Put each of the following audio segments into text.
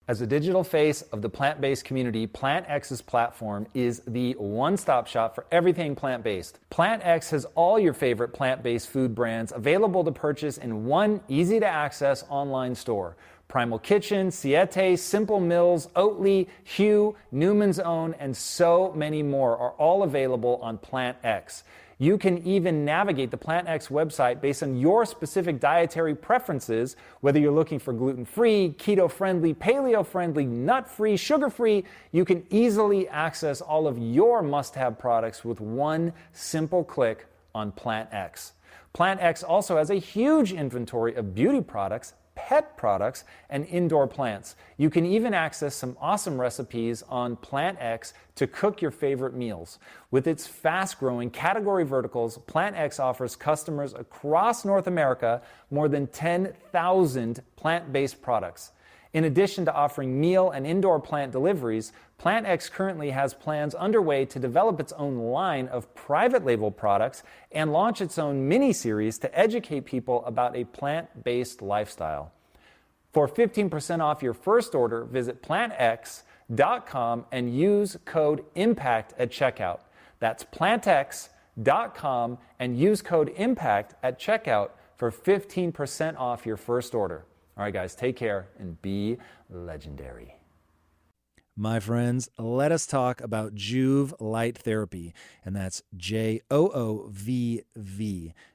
As a digital face of the plant-based community, PlantX's platform is the one-stop shop for everything plant-based. PlantX has all your favorite plant-based food brands available to purchase in one easy-to-access online store. Primal Kitchen, Siete, Simple Mills, Oatly, Hue, Newman's Own, and so many more are all available on PlantX. You can even navigate the PlantX website based on your specific dietary preferences, whether you're looking for gluten-free, keto-friendly, paleo-friendly, nut-free, sugar-free. You can easily access all of your must-have products with one simple click on PlantX. PlantX also has a huge inventory of beauty products, pet products, and indoor plants. You can even access some awesome recipes on PlantX to cook your favorite meals. With its fast-growing category verticals, PlantX offers customers across North America more than 10,000 plant-based products. In addition to offering meal and indoor plant deliveries, PlantX currently has plans underway to develop its own line of private label products and launch its own mini-series to educate people about a plant-based lifestyle. For 15% off your first order, visit plantx.com and use code IMPACT at checkout. That's plantx.com and use code IMPACT at checkout for 15% off your first order. All right, guys, take care and be legendary. My friends, let us talk about Joovv Light Therapy, and that's Joovv.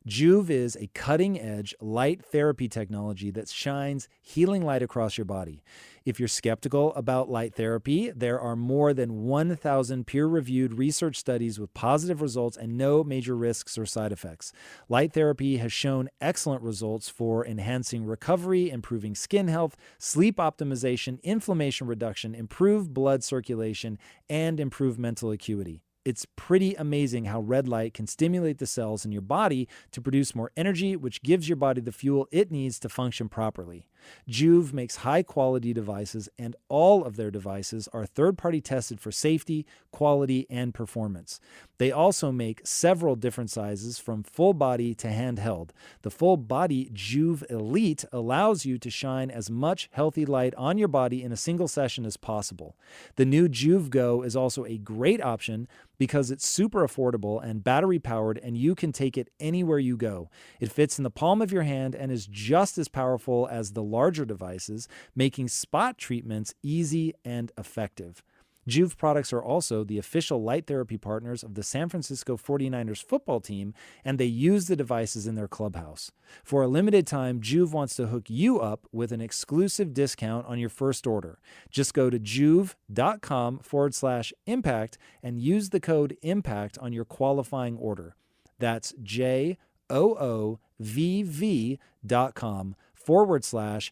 Joovv is a cutting-edge light therapy technology that shines healing light across your body. If you're skeptical about light therapy, there are more than 1,000 peer-reviewed research studies with positive results and no major risks or side effects. Light therapy has shown excellent results for enhancing recovery, improving skin health, sleep optimization, inflammation reduction, improved blood circulation, and improved mental acuity. It's pretty amazing how red light can stimulate the cells in your body to produce more energy, which gives your body the fuel it needs to function properly. Joovv makes high-quality devices, and all of their devices are third-party tested for safety, quality, and performance. They also make several different sizes from full body to handheld. The full body Joovv Elite allows you to shine as much healthy light on your body in a single session as possible. The new Joovv Go is also a great option because it's super affordable and battery-powered, and you can take it anywhere you go. It fits in the palm of your hand and is just as powerful as the larger devices, making spot treatments easy and effective. Joovv products are also the official light therapy partners of the San Francisco 49ers football team, and they use the devices in their clubhouse. For a limited time, Joovv wants to hook you up with an exclusive discount on your first order. Just go to joovv.com/impact and use the code IMPACT on your qualifying order. That's JOOVV.com/IMPACT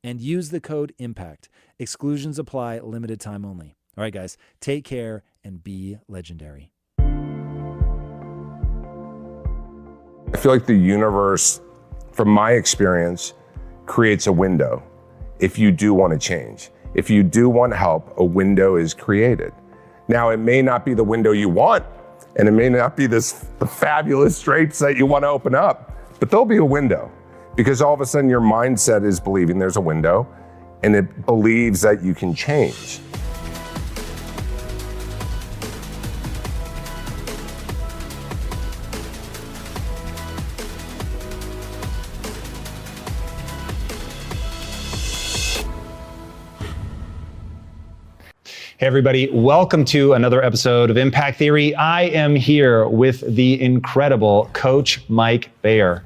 and use the code IMPACT. Exclusions apply, limited time only. All right, guys, take care and be legendary. I feel like the universe, from my experience, creates a window. If you do want to change, if you do want help, a window is created. Now, it may not be the window you want, and it may not be the fabulous straits that you want to open up, but there'll be a window, because all of a sudden your mindset is believing there's a window, and it believes that you can change. Hey everybody, welcome to another episode of Impact Theory. I am here with the incredible Coach Mike Bayer.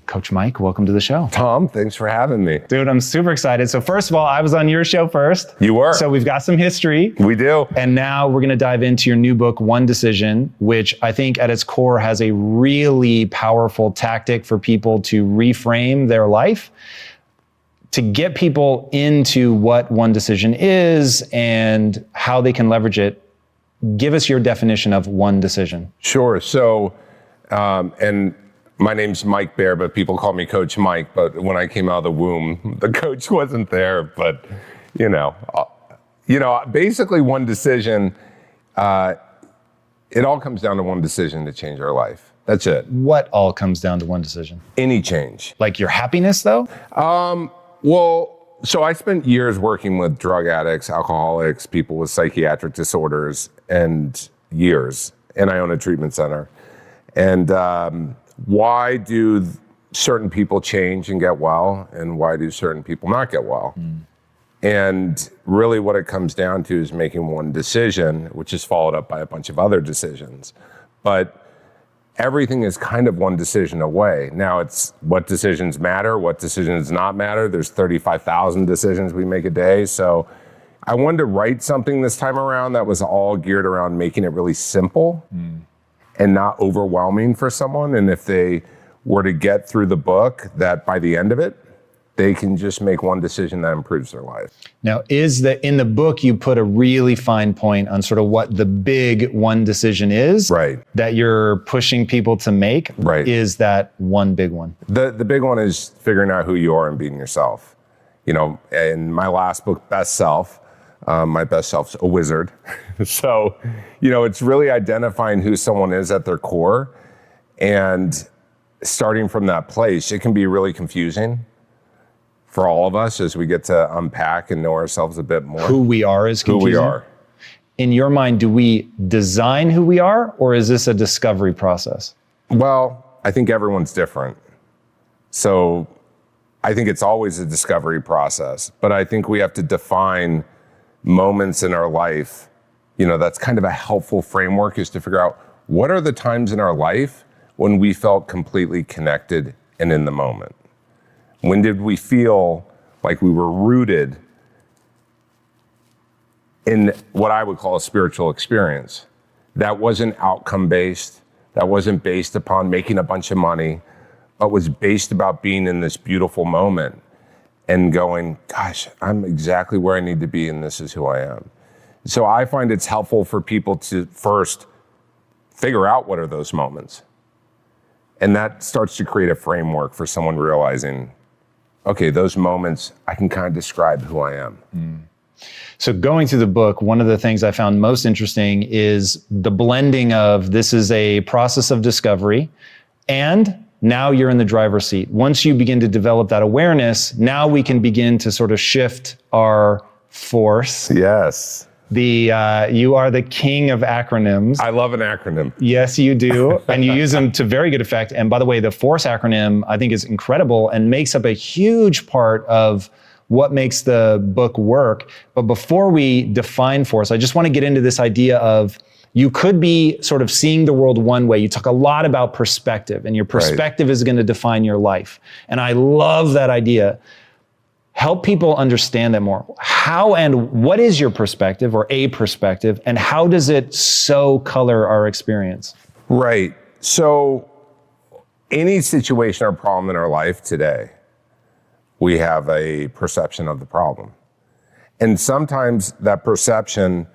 Coach Mike, welcome to the show. Tom, thanks for having me. Dude, I'm super excited. So first of all, I was on your show first. You were. So we've got some history. We do. And now we're gonna dive into your new book, One Decision, which I think at its core has a really powerful tactic for people to reframe their life, to get people into what one decision is and how they can leverage it. Give us your definition of one decision. Sure. So, and my name's Mike Bayer, but people call me Coach Mike. But when I came out of the womb, the coach wasn't there. But, basically one decision, it all comes down to one decision to change our life. That's it. What all comes down to one decision? Any change. Like your happiness though? Well, so I spent years working with drug addicts, alcoholics, people with psychiatric disorders, and years. And I own a treatment center. And why do certain people change and get well, and why do certain people not get well? And really what it comes down to is making one decision, which is followed up by a bunch of other decisions. But everything is kind of one decision away. Now it's what decisions matter, what decisions not matter. There's 35,000 decisions we make a day. So I wanted to write something this time around that was all geared around making it really simple and not overwhelming for someone. And if they were to get through the book, that by the end of it, they can just make one decision that improves their life. Now, in the book, you put a really fine point on sort of what the big one decision is Right. that you're pushing people to make. Right. Is that one big one? The big one is figuring out who you are and being yourself. You know, in my last book, Best Self, my best self's a wizard. So, you know, it's really identifying who someone is at their core. And starting from that place, it can be really confusing for all of us as we get to unpack and know ourselves a bit more. Who we are is confusing. Who we are. In your mind, do we design who we are, or is this a discovery process? Well, I think everyone's different. So I think it's always a discovery process, but I think we have to define moments in our life. You know, that's kind of a helpful framework, is to figure out what are the times in our life when we felt completely connected and in the moment. When did we feel like we were rooted in what I would call a spiritual experience? That wasn't outcome-based, that wasn't based upon making a bunch of money, but was based about being in this beautiful moment and going, gosh, I'm exactly where I need to be and this is who I am. So I find it's helpful for people to first figure out what are those moments. And that starts to create a framework for someone realizing, okay, those moments, I can kind of describe who I am. So going through the book, one of the things I found most interesting is the blending of this is a process of discovery, and now you're in the driver's seat. Once you begin to develop that awareness, now we can begin to sort of shift our force. Yes. You are the king of acronyms. I love an acronym. Yes, you do. And you use them to very good effect. And by the way, the FORCE acronym, I think, is incredible and makes up a huge part of what makes the book work. But before we define FORCE, I just want to get into this idea of you could be sort of seeing the world one way. You talk a lot about perspective, and your perspective is going to define your life. And I love that idea. Help people understand that more. How and what is your perspective, or a perspective, and how does it so color our experience? Right. So any situation or problem in our life today, we have a perception of the problem. And sometimes that perception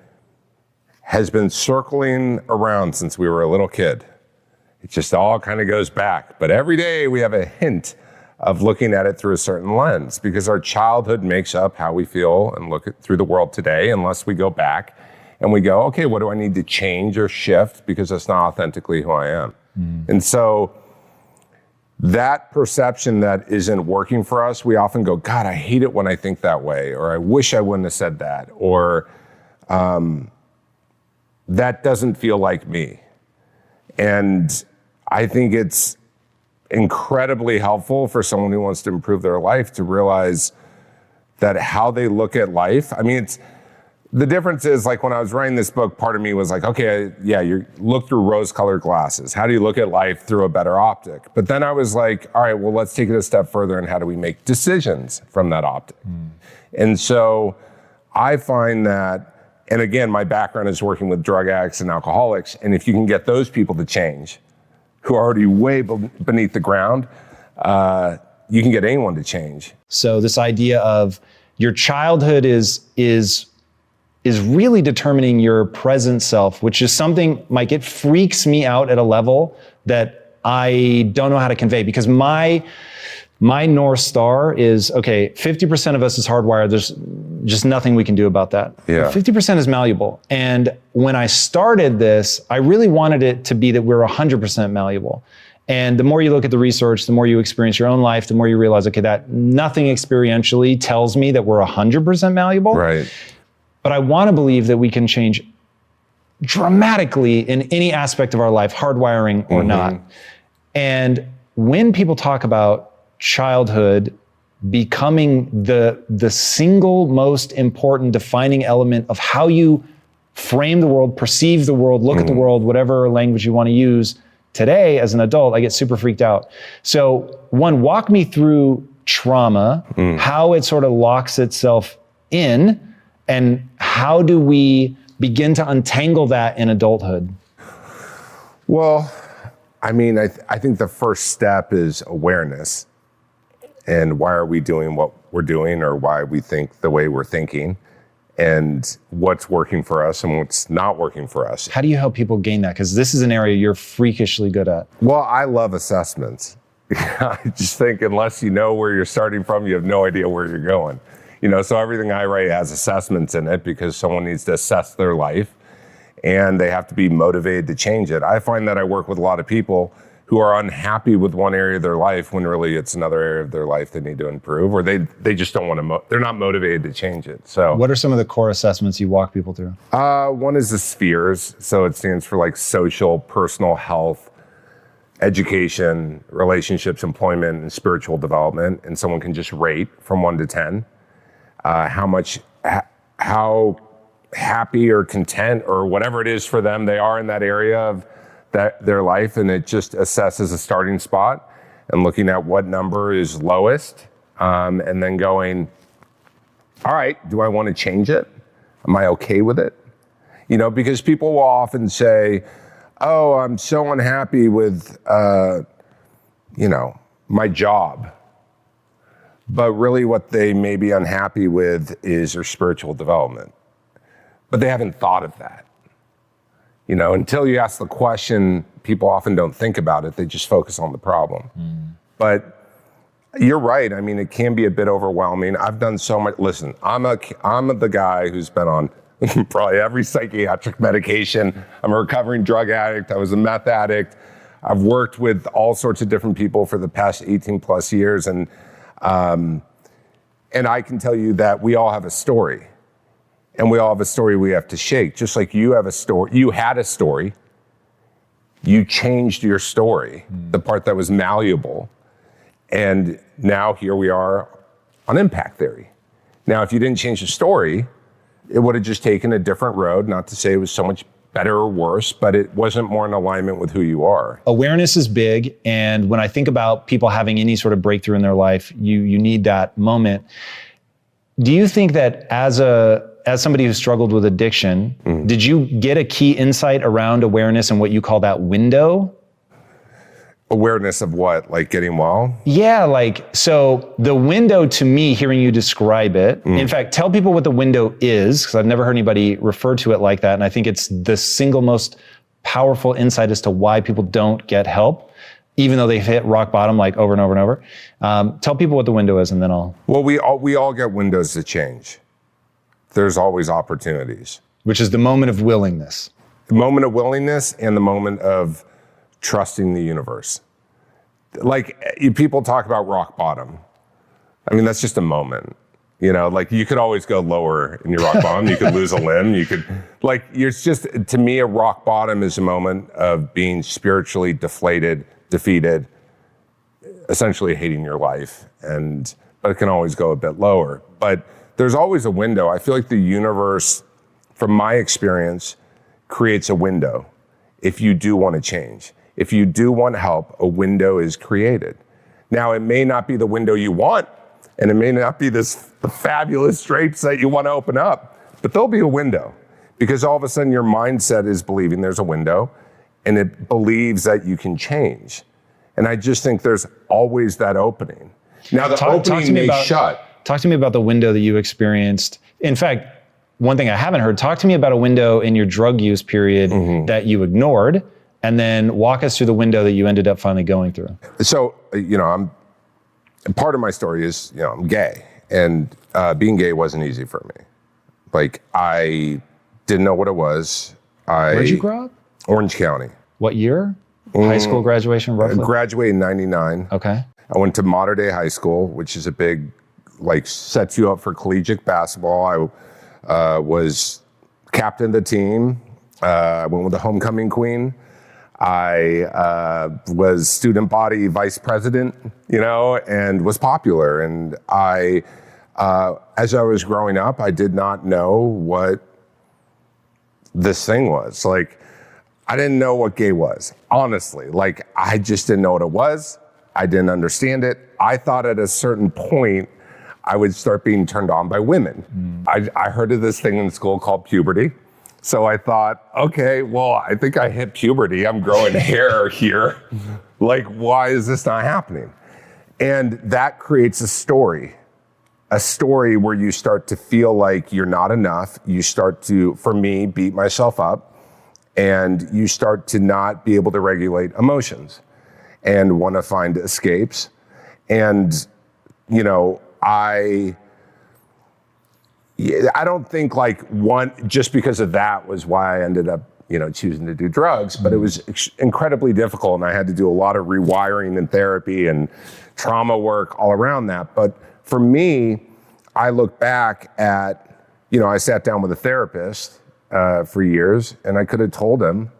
has been circling around since we were a little kid. It just all kind of goes back. But every day we have a hint of looking at it through a certain lens, because our childhood makes up how we feel and look through the world today, unless we go back and we go, okay, what do I need to change or shift because that's not authentically who I am? And so that perception that isn't working for us, we often go, God, I hate it when I think that way, or I wish I wouldn't have said that, or that doesn't feel like me. And I think it's incredibly helpful for someone who wants to improve their life to realize that how they look at life. I mean, the difference is, like, when I was writing this book, part of me was like, okay, yeah, you look through rose-colored glasses. How do you look at life through a better optic? But then I was like, all right, well, let's take it a step further, and how do we make decisions from that optic? And so I find that, and again, my background is working with drug addicts and alcoholics, and if you can get those people to change, who are already way beneath the ground, you can get anyone to change. So this idea of your childhood is really determining your present self, which is something, Mike, it freaks me out at a level that I don't know how to convey, because my North Star is, okay, 50% of us is hardwired. There's just nothing we can do about that. Yeah. 50% is malleable. And when I started this, I really wanted it to be that we're 100% malleable. And the more you look at the research, the more you experience your own life, the more you realize, okay, that nothing experientially tells me that we're 100% malleable. Right. But I want to believe that we can change dramatically in any aspect of our life, hardwiring or not. And when people talk about childhood becoming the single most important defining element of how you frame the world, perceive the world, look at the world, whatever language you want to use, today as an adult, I get super freaked out. So one, walk me through trauma, how it sort of locks itself in, and how do we begin to untangle that in adulthood? Well, I mean, I think the first step is awareness. And why are we doing what we're doing, or why we think the way we're thinking, and what's working for us and what's not working for us. How do you help people gain that? Because this is an area you're freakishly good at. Well, I love assessments. I just think unless you know where you're starting from, you have no idea where you're going. So everything I write has assessments in it because someone needs to assess their life and they have to be motivated to change it. I find that I work with a lot of people who are unhappy with one area of their life when really it's another area of their life they need to improve, or they just don't want to, they're not motivated to change it. So what are some of the core assessments you walk people through? One is the spheres. So it stands for like social, personal health, education, relationships, employment, and spiritual development. And someone can just rate from 1 to 10, how happy or content or whatever it is for them they are in that area of their life, and it just assesses a starting spot and looking at what number is lowest, and then going, all right, do I want to change it? Am I okay with it? Because people will often say, oh, I'm so unhappy with, my job. But really what they may be unhappy with is their spiritual development. But they haven't thought of that. Until you ask the question, people often don't think about it. They just focus on the problem. But you're right. I mean, it can be a bit overwhelming. I've done so much. Listen, I'm the guy who's been on probably every psychiatric medication. I'm a recovering drug addict. I was a meth addict. I've worked with all sorts of different people for the past 18 plus years. And I can tell you that we all have a story. And we all have a story we have to shake. Just like you have a story, you had a story, you changed your story, the part that was malleable. And now here we are on impact theory. Now, if you didn't change the story, it would have just taken a different road. Not to say it was so much better or worse, but it wasn't more in alignment with who you are. Awareness is big. And when I think about people having any sort of breakthrough in their life, you need that moment. Do you think that as somebody who struggled with addiction, did you get a key insight around awareness and what you call that window? Awareness of what? Like getting well? Yeah, so the window to me, hearing you describe it, in fact, tell people what the window is, because I've never heard anybody refer to it like that. And I think it's the single most powerful insight as to why people don't get help, even though they've hit rock bottom over and over and over. Tell people what the window is, and then I'll... Well, we all get windows to change. There's always opportunities. Which is the moment of willingness. The moment of willingness and the moment of trusting the universe. People talk about rock bottom. I mean, that's just a moment. You could always go lower in your rock bottom. You could lose a limb. You could, it's just, to me, a rock bottom is a moment of being spiritually deflated, defeated, essentially hating your life. But it can always go a bit lower. But there's always a window. I feel like the universe, from my experience, creates a window if you do want to change. If you do want help, a window is created. Now, it may not be the window you want, and it may not be the fabulous drapes that you want to open up, but there'll be a window, because all of a sudden your mindset is believing there's a window, and it believes that you can change. And I just think there's always that opening. Now, the opening may shut. Talk to me about the window that you experienced. In fact, one thing I haven't heard, talk to me about a window in your drug use period that you ignored, and then walk us through the window that you ended up finally going through. So, part of my story is, I'm gay, and being gay wasn't easy for me. I didn't know what it was. Where'd you grow up? Orange County. What year? high school graduation, roughly? Graduated in 99. Okay. I went to Mater Dei High School, which is a big, like, sets you up for collegiate basketball. I was captain of the team. I went with the homecoming queen. I was student body vice president, and was popular. And as I was growing up, I did not know what this thing was. Like, I didn't know what gay was, honestly. Like, I just didn't know what it was. I didn't understand it. I thought at a certain point, I would start being turned on by women. I heard of this thing in school called puberty. So I thought, okay, well, I think I hit puberty. I'm growing hair here. Like, why is this not happening? And that creates a story where you start to feel like you're not enough. You start to, for me, beat myself up, and you start to not be able to regulate emotions and want to find escapes. And, I don't think just because of that was why I ended up, choosing to do drugs, but it was incredibly difficult, and I had to do a lot of rewiring and therapy and trauma work all around that. But for me, I look back at, I sat down with a therapist for years, and I could have told him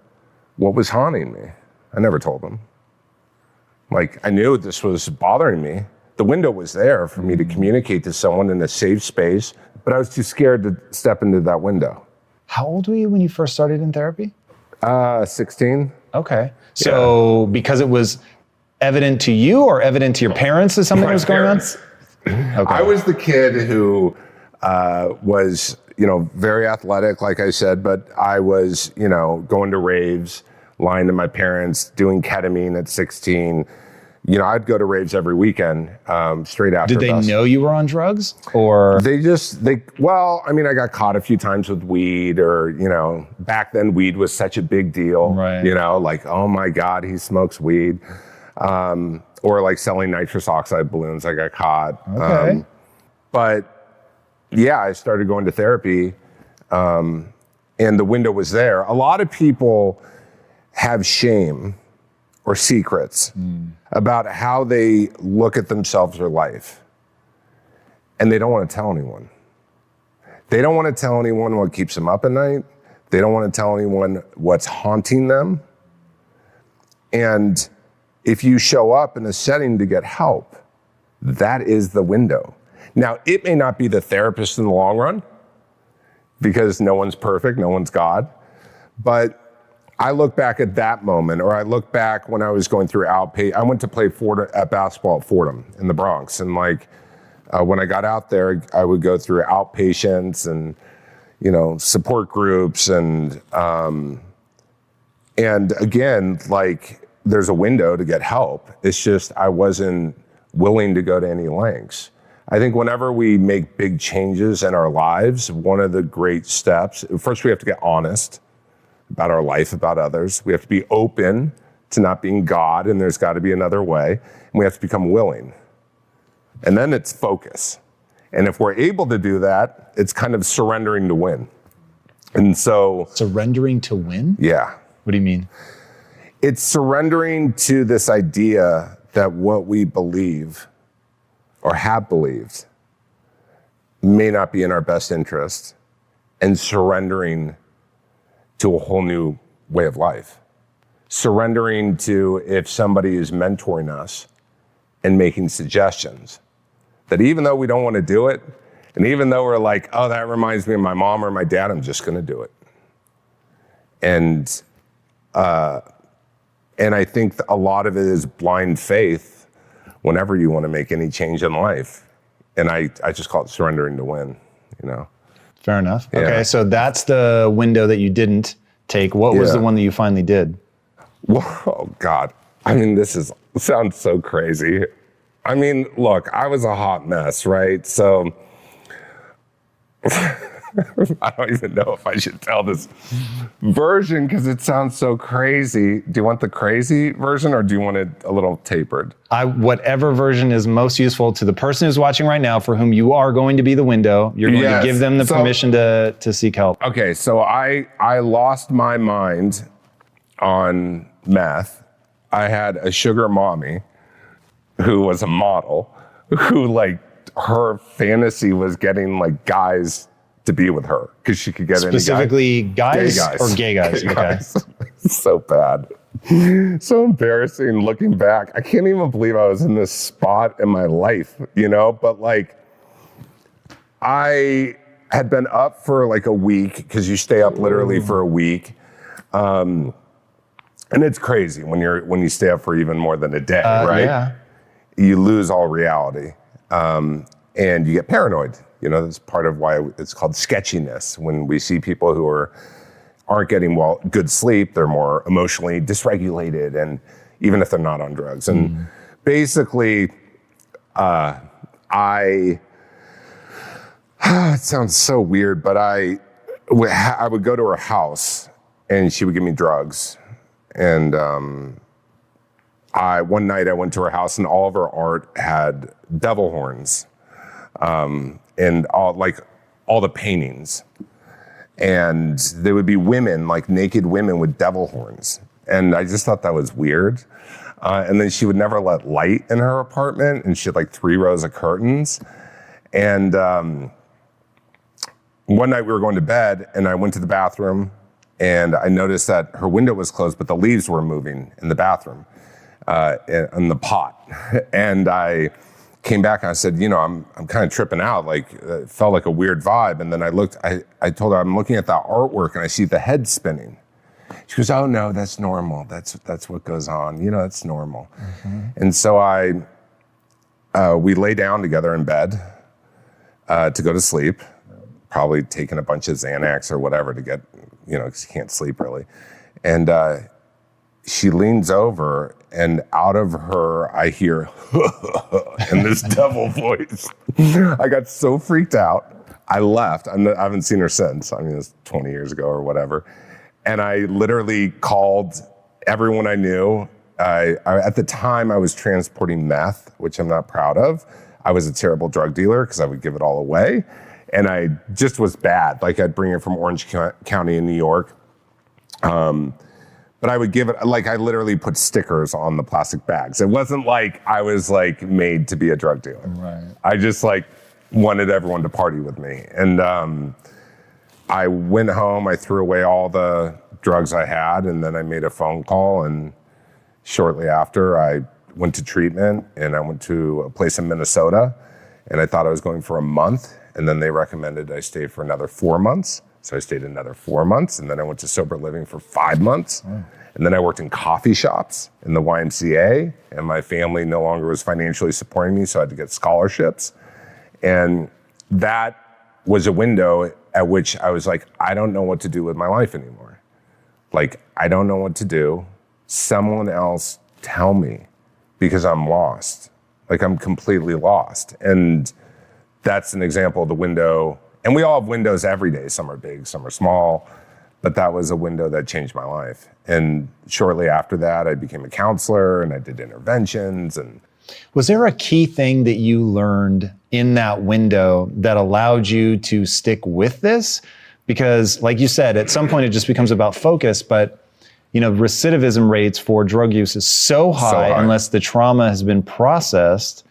what was haunting me. I never told him. Like, I knew this was bothering me. The window was there for me to communicate to someone in a safe space, but I was too scared to step into that window. How old were you when you first started in therapy? 16. Okay. So because it was evident to you or evident to your parents that something was going on? Okay. I was the kid who was, very athletic, like I said, but I was, going to raves, lying to my parents, doing ketamine at 16. I'd go to raves every weekend, straight after. Did they know you were on drugs, or? I got caught a few times with weed, or, back then weed was such a big deal, right. Like, oh my God, he smokes weed. Or like selling nitrous oxide balloons, I got caught. Okay. But yeah, I started going to therapy, and the window was there. A lot of people have shame or secrets about how they look at themselves or life, and they don't want to tell anyone. They don't want to tell anyone what keeps them up at night. They don't want to tell anyone what's haunting them. And if you show up in a setting to get help, that is the window. Now, it may not be the therapist in the long run, because no one's perfect, no one's God. But I look back at that moment, or I look back when I was going through outpatient. I went to play basketball at Fordham in the Bronx. And when I got out there, I would go through outpatients and, support groups. And again, there's a window to get help. It's just I wasn't willing to go to any lengths. I think whenever we make big changes in our lives, one of the great steps, first we have to get honest about our life, about others. We have to be open to not being God, and there's got to be another way. And we have to become willing. And then it's focus. And if we're able to do that, it's kind of surrendering to win. And so... Surrendering to win? Yeah. What do you mean? It's surrendering to this idea that what we believe or have believed may not be in our best interest, and surrendering to a whole new way of life. Surrendering to, if somebody is mentoring us and making suggestions, that even though we don't want to do it, and even though we're like, oh, that reminds me of my mom or my dad, I'm just going to do it. And I think a lot of it is blind faith whenever you want to make any change in life. And I just call it surrendering to win, Fair enough. Yeah. Okay, so that's the window that you didn't take. What was the one that you finally did? Well, oh God. This sounds so crazy. Look, I was a hot mess, right? So I don't even know if I should tell this version because it sounds so crazy. Do you want the crazy version, or do you want it a little tapered? Whatever version is most useful to the person who's watching right now, for whom you are going to be the window. You're going to give them the permission to seek help. Okay, so I lost my mind on meth I had a sugar mommy who was a model, who like her fantasy was getting like guys to be with her because she could get Specifically guys, gay guys or gay guys? Gay Okay. guys. So bad. So embarrassing looking back. I can't even believe I was in this spot in my life, you know, but like I had been up for like a week because you stay up literally for a week. And it's crazy when you stay up for even more than a day, right? Yeah. You lose all reality. And you get paranoid. You know, that's part of why it's called sketchiness. When we see people who aren't getting good sleep, they're more emotionally dysregulated, and even if they're not on drugs. And basically, it sounds so weird, but I would go to her house and she would give me drugs. And one night I went to her house and all of her art had devil horns, and all the paintings. And there would be women, like naked women with devil horns. And I just thought that was weird. And then she would never let light in her apartment, and she had like 3 rows of curtains. And one night we were going to bed and I went to the bathroom and I noticed that her window was closed, but the leaves were moving in the bathroom, in the pot. And I came back and I said, you know, I'm kind of tripping out. Like, it felt like a weird vibe. And then I told her, I'm looking at that artwork and I see the head spinning. She goes, oh no, that's normal. That's what goes on. You know, that's normal. And so we lay down together in bed to go to sleep, probably taking a bunch of Xanax or whatever to get, you know, because you can't sleep really. And she leans over and out of her, I hear, in this devil voice. I got so freaked out. I left. I haven't seen her since. I mean, it was 20 years ago or whatever. And I literally called everyone I knew. At the time, I was transporting meth, which I'm not proud of. I was a terrible drug dealer because I would give it all away. And I just was bad. Like, I'd bring it from Orange County in New York. But I would give it, like, I literally put stickers on the plastic bags. It wasn't like I was like made to be a drug dealer. Right. I just like wanted everyone to party with me. And I went home, I threw away all the drugs I had, and then I made a phone call. And shortly after, I went to treatment, and I went to a place in Minnesota, and I thought I was going for a month. And then they recommended I stay for another 4 months. So I stayed another 4 months, and then I went to sober living for 5 months. And then I worked in coffee shops in the YMCA, and my family no longer was financially supporting me, so I had to get scholarships. And that was a window at which I was like, I don't know what to do with my life anymore. Like, I don't know what to do. Someone else tell me, because I'm lost. Like, I'm completely lost. And that's an example of the window. And we all have windows every day. Some are big, some are small. But that was a window that changed my life. And shortly after that, I became a counselor and I did interventions. And was there a key thing that you learned in that window that allowed you to stick with this? Because like you said, at some point it just becomes about focus, but you know, recidivism rates for drug use is so high unless the trauma has been processed.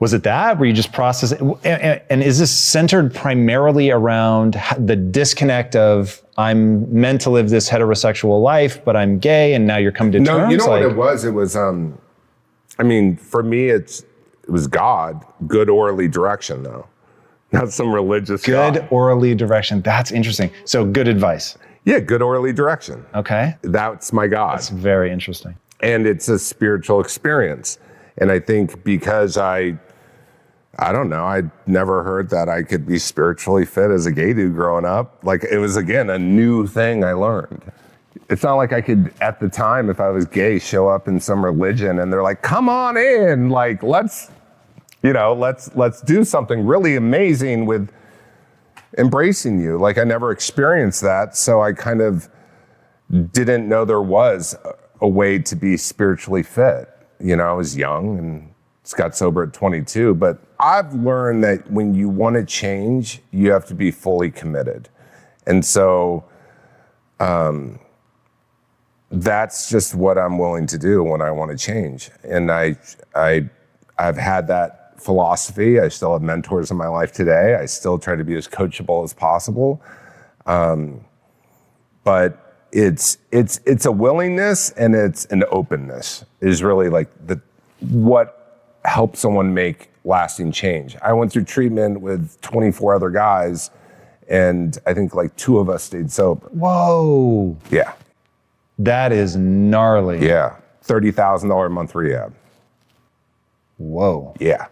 Was it that? Were you just processing? And is this centered primarily around the disconnect of I'm meant to live this heterosexual life, but I'm gay, and now you're coming to terms? No, you know what it was? It was, I mean, for me, it was God, good orderly direction, though. Not some religious Good God. orderly direction. That's interesting. So good advice. Yeah, good orderly direction. Okay. That's my God. That's very interesting. And it's a spiritual experience. And I think because I don't know, I'd never heard that I could be spiritually fit as a gay dude growing up. Like, it was, again, a new thing I learned. It's not like I could, at the time, if I was gay, show up in some religion and they're like, come on in, like, let's do something really amazing with embracing you. Like, I never experienced that, so I kind of didn't know there was a way to be spiritually fit. You know, I was young and got sober at 22, but I've learned that when you want to change, you have to be fully committed. And so that's just what I'm willing to do when I want to change. And I've had that philosophy. I still have mentors in my life today. I still try to be as coachable as possible. But it's a willingness and it's an openness is really like what helps someone make lasting change. I went through treatment with 24 other guys, and I think like 2 of us stayed sober. Whoa. Yeah. That is gnarly. Yeah. $30,000 a month rehab. Whoa. Yeah.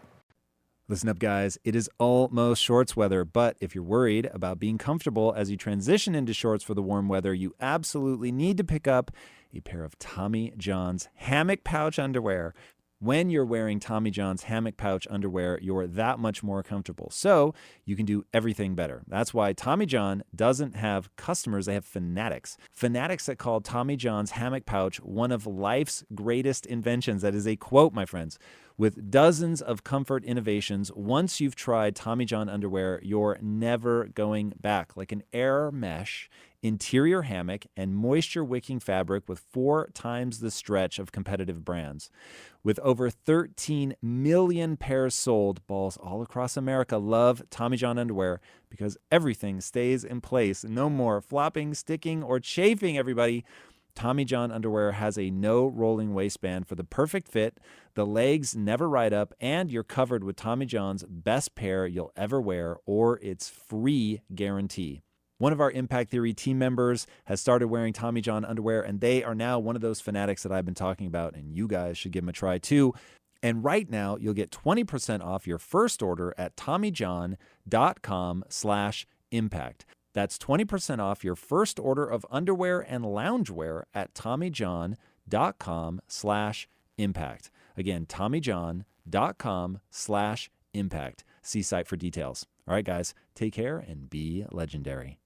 Listen up, guys. It is almost shorts weather, but if you're worried about being comfortable as you transition into shorts for the warm weather, you absolutely need to pick up a pair of Tommy John's hammock pouch underwear. When you're wearing Tommy John's hammock pouch underwear, you're that much more comfortable. So you can do everything better. That's why Tommy John doesn't have customers, they have fanatics. Fanatics that call Tommy John's hammock pouch one of life's greatest inventions. That is a quote, my friends. With dozens of comfort innovations, once you've tried Tommy John underwear, you're never going back. Like an air mesh, interior hammock, and moisture-wicking fabric with 4 times the stretch of competitive brands. With over 13 million pairs sold, balls all across America love Tommy John underwear because everything stays in place. No more flopping, sticking, or chafing, everybody. Tommy John underwear has a no rolling waistband for the perfect fit. The legs never ride up, and you're covered with Tommy John's best pair you'll ever wear, or its free guarantee. One of our Impact Theory team members has started wearing Tommy John underwear, and they are now one of those fanatics that I've been talking about, and you guys should give them a try too. And right now, you'll get 20% off your first order at TommyJohn.com/impact. That's 20% off your first order of underwear and loungewear at TommyJohn.com/impact. Again, TommyJohn.com/impact. See site for details. All right, guys, take care and be legendary.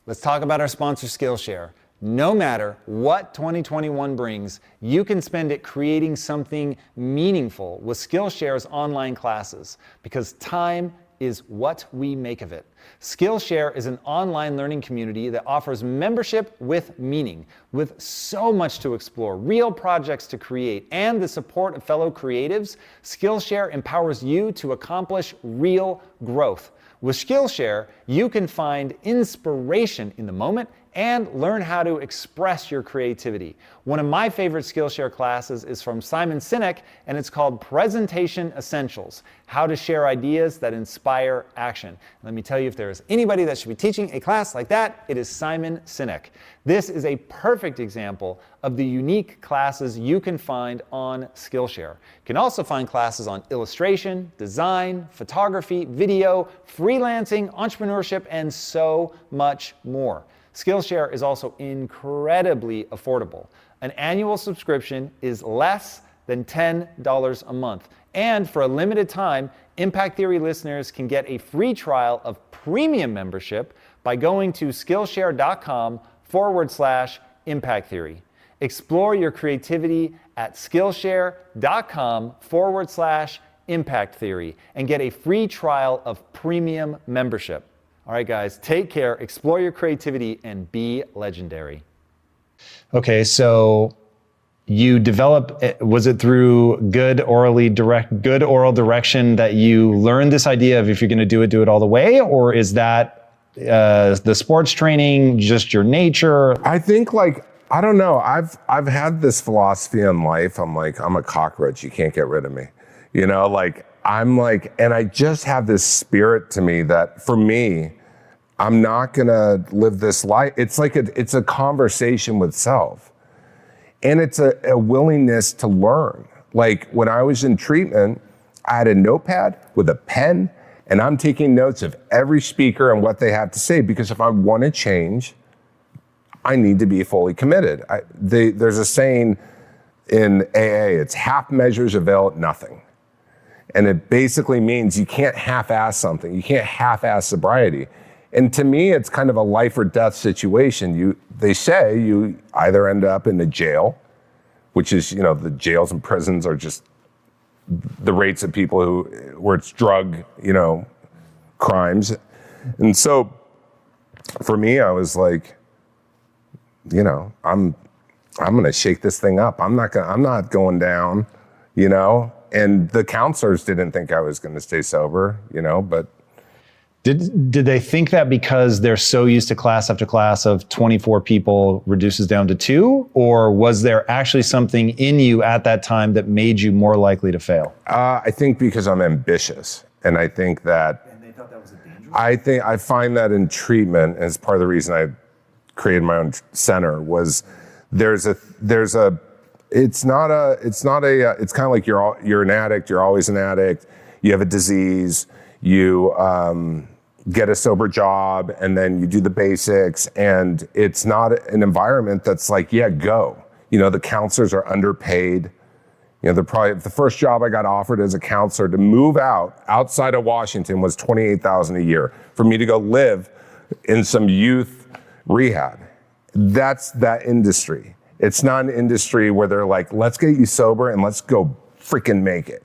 Let's talk about our sponsor, Skillshare. No matter what 2021 brings, you can spend it creating something meaningful with Skillshare's online classes, because time is what we make of it. Skillshare is an online learning community that offers membership with meaning, with so much to explore, real projects to create, and the support of fellow creatives. Skillshare empowers you to accomplish real growth. With Skillshare, you can find inspiration in the moment and learn how to express your creativity. One of my favorite Skillshare classes is from Simon Sinek, and it's called Presentation Essentials: How to Share Ideas That Inspire Action. Let me tell you, if there is anybody that should be teaching a class like that, it is Simon Sinek. This is a perfect example of the unique classes you can find on Skillshare. You can also find classes on illustration, design, photography, video, freelancing, entrepreneurship, and so much more. Skillshare is also incredibly affordable. An annual subscription is less than $10 a month. And for a limited time, Impact Theory listeners can get a free trial of premium membership by going to Skillshare.com/Impact Theory. Explore your creativity at Skillshare.com/Impact Theory and get a free trial of premium membership. All right, guys, take care, explore your creativity, and be legendary. Okay, so you develop, was it through good oral direction that you learned this idea of if you're going to do it all the way? Or is that the sports training, just your nature? I think I don't know. I've had this philosophy in life. I'm a cockroach. You can't get rid of me. You know, and I just have this spirit to me that for me, I'm not gonna live this life. It's it's a conversation with self. And it's a willingness to learn. Like when I was in treatment, I had a notepad with a pen, and I'm taking notes of every speaker and what they have to say, because if I want to change, I need to be fully committed. There's a saying in AA, it's half measures avail nothing. And it basically means you can't half-ass something. You can't half-ass sobriety. And to me, it's kind of a life or death situation. They say you either end up in a jail, which is, the jails and prisons are just the rates of people where it's drug, crimes. And so for me, I was like, I'm going to shake this thing up. I'm not going down, and the counselors didn't think I was going to stay sober, but Did they think that because they're so used to class after class of 24 people reduces down to 2? Or was there actually something in you at that time that made you more likely to fail? I think because I'm ambitious. And I think that, And they thought that was a dangerous. I find that in treatment, as part of the reason I created my own center, was it's kind of like you're an addict, you're always an addict, you have a disease, you get a sober job, and then you do the basics, and it's not an environment that's like, yeah, go. The counselors are underpaid. The first job I got offered as a counselor to move outside of Washington was $28,000 a year for me to go live in some youth rehab. That's that industry. It's not an industry where they're like, let's get you sober and let's go freaking make it.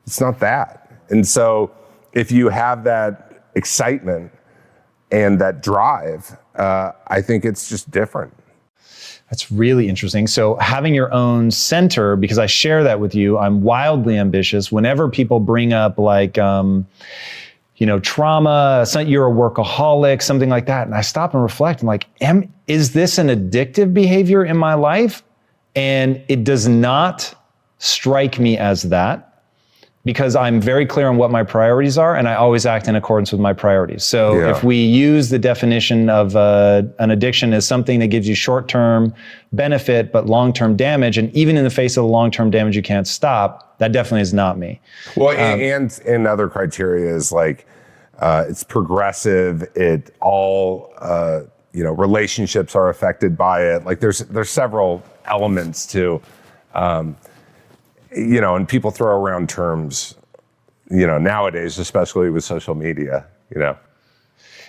It's not that. And so if you have that excitement and that drive, I think it's just different. That's really interesting. So having your own center, because I share that with you, I'm wildly ambitious. Whenever people bring up like, trauma, you're a workaholic, something like that. And I stop and reflect. I'm like, is this an addictive behavior in my life? And it does not strike me as that, because I'm very clear on what my priorities are, and I always act in accordance with my priorities. So if we use the definition of an addiction as something that gives you short-term benefit but long-term damage, and even in the face of the long-term damage you can't stop, that definitely is not me. Well, and other criteria is like, it's progressive, relationships are affected by it. Like there's several elements to, and people throw around terms, nowadays, especially with social media,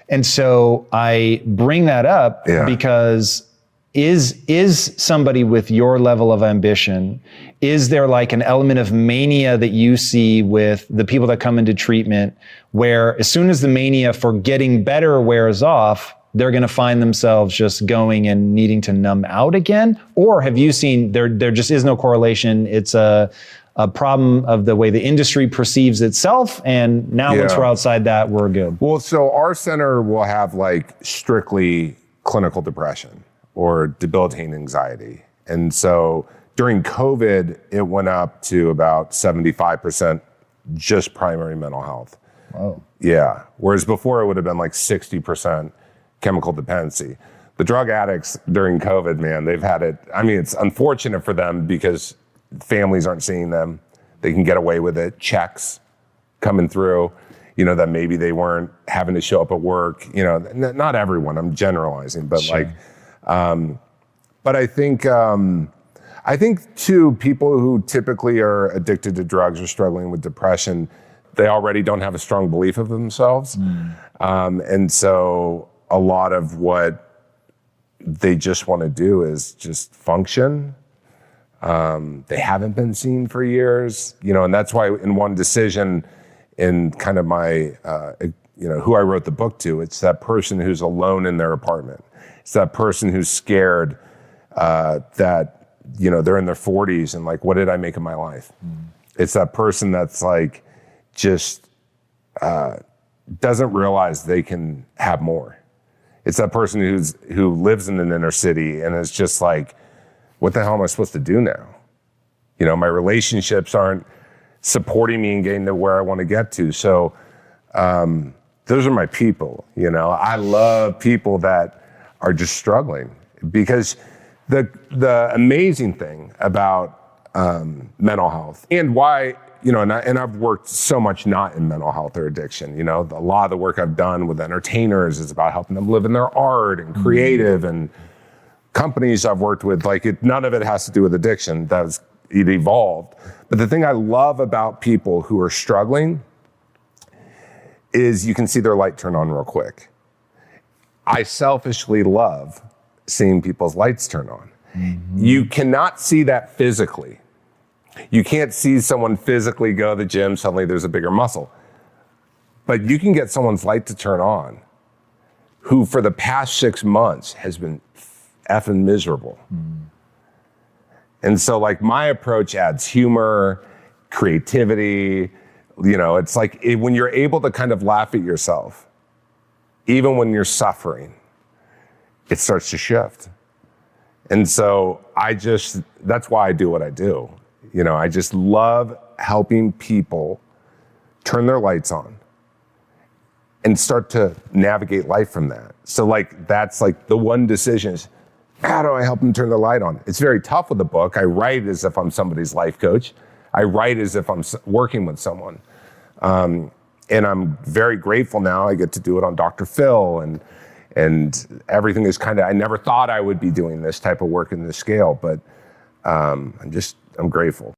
And so I bring that up because is somebody with your level of ambition, is there like an element of mania that you see with the people that come into treatment, where as soon as the mania for getting better wears off, they're going to find themselves just going and needing to numb out again? Or have you seen there just is no correlation? It's a problem of the way the industry perceives itself, and now once we're outside that, we're good. Well, so our center will have like strictly clinical depression or debilitating anxiety. And so during COVID, it went up to about 75% just primary mental health. Wow. Yeah. Whereas before it would have been like 60% chemical dependency. The drug addicts during COVID, man, they've had it. I mean, it's unfortunate for them because families aren't seeing them. They can get away with it. Checks coming through, that maybe they weren't having to show up at work. Not everyone, I'm generalizing, but sure. but I think too, people who typically are addicted to drugs or struggling with depression, they already don't have a strong belief of themselves. And so a lot of what they just want to do is just function. They haven't been seen for years, and that's why in One Decision, in kind of my, who I wrote the book to, it's that person who's alone in their apartment. It's that person who's scared that, they're in their 40s and like, what did I make of my life? It's that person that's like, just doesn't realize they can have more. It's that person who lives in an inner city and is just like, what the hell am I supposed to do now? My relationships aren't supporting me and getting to where I want to get to. So those are my people. I love people that are just struggling, because the amazing thing about mental health and why, and I've worked so much not in mental health or addiction. A lot of the work I've done with entertainers is about helping them live in their art and creative, and companies I've worked with, none of it has to do with addiction. It evolved. But the thing I love about people who are struggling is you can see their light turn on real quick. I selfishly love seeing people's lights turn on. You cannot see that physically. You can't see someone physically go to the gym, suddenly there's a bigger muscle. But you can get someone's light to turn on who for the past 6 months has been effing miserable. And so like my approach adds humor, creativity, it's like when you're able to kind of laugh at yourself, even when you're suffering, it starts to shift. And so that's why I do what I do. I just love helping people turn their lights on and start to navigate life from that. So like, that's like the one decision is, how do I help them turn the light on? It's very tough with a book. I write as if I'm somebody's life coach. I write as if I'm working with someone. And I'm very grateful now. I get to do it on Dr. Phil and everything is I never thought I would be doing this type of work in this scale, but I'm grateful.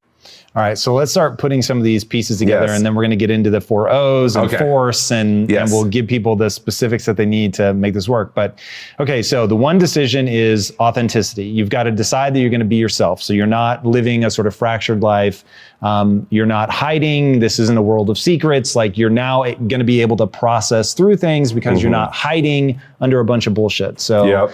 All right, so let's start putting some of these pieces together, and then we're going to get into the 4 O's and force, and we'll give people the specifics that they need to make this work. But okay, so the one decision is authenticity. You've got to decide that you're going to be yourself. So you're not living a sort of fractured life. You're not hiding. This isn't a world of secrets. Like, you're now going to be able to process through things because you're not hiding under a bunch of bullshit. So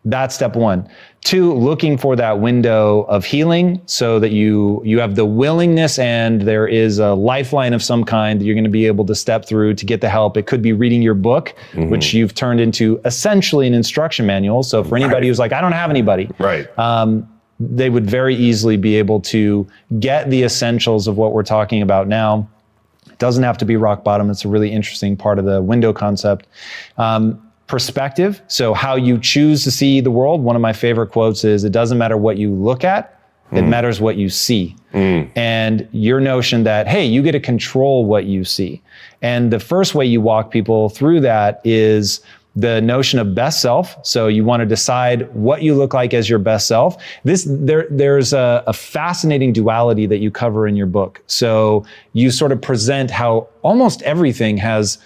that's step 1. 2, looking for that window of healing so that you have the willingness and there is a lifeline of some kind that you're going to be able to step through to get the help. It could be reading your book, which you've turned into essentially an instruction manual. So for anybody who's like, I don't have anybody, they would very easily be able to get the essentials of what we're talking about now. It doesn't have to be rock bottom. It's a really interesting part of the window concept. Perspective, so how you choose to see the world. One of my favorite quotes is, it doesn't matter what you look at, it matters what you see. And your notion that, hey, you get to control what you see. And the first way you walk people through that is the notion of best self. So you want to decide what you look like as your best self. There's a fascinating duality that you cover in your book. So you sort of present how almost everything has